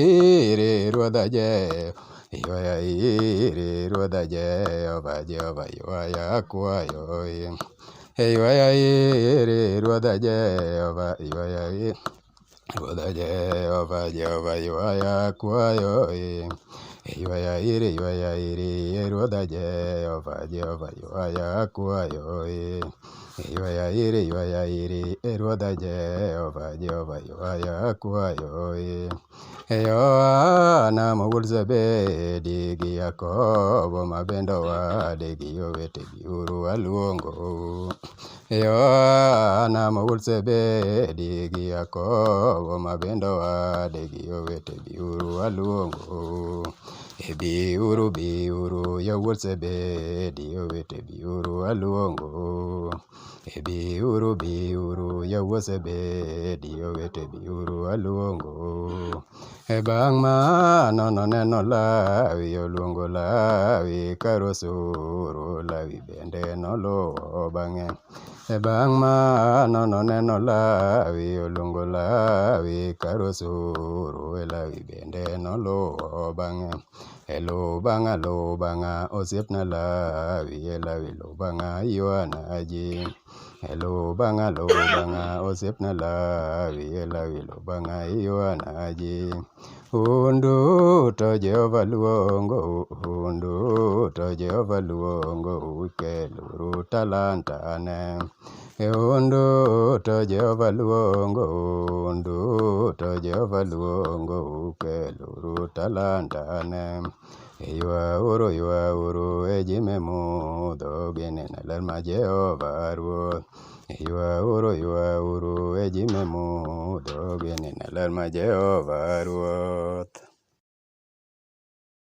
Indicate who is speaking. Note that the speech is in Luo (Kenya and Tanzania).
Speaker 1: ire ruodha je ywaya ire ruodha Jehova Jehova ywaya akwayo ywaya ire ruodha Jehova ywaya ire ruodha Jehova Jehova ywaya akwayo ywaya ire ruodha Jehova Jehova ywaya akwayo ywaya ire ruodha Jehova Jehova ywaya akwayo Yohana mawuod Zebedi gi Yakobo ma bende owade gi jowete biuru aluongo Yohana mawuod Zebedi gi Yakobo ma bende owade gi jowete biuru aluongo biuru biuru yawuot Zebedi jowete biuru aluongo biuru biuru yawuot Zebedi jowete biuru aluongo bang' mano noneno Lawi oluongo Lawi kar osuru Lawi bende noluwo bang'e bang' mano noneno Lawi oluongo Lawi kar osuru Lawi bende noluwo bang'e luw bang'a osiepna Lawi Lawi luw bang'a ywana ji luw bang'a osiepna Lawi Lawi luw bang'a ywana ji undu to Jehova luongo undu to Jehova luongo keluru talanta ne undu to Jehova luongo undu to Jehova luongo keluru talanta ne ywauru e ji memudho gineno ler ma Jehova Ruoth ywauru e ji memudho gineno ler ma Jehova Ruoth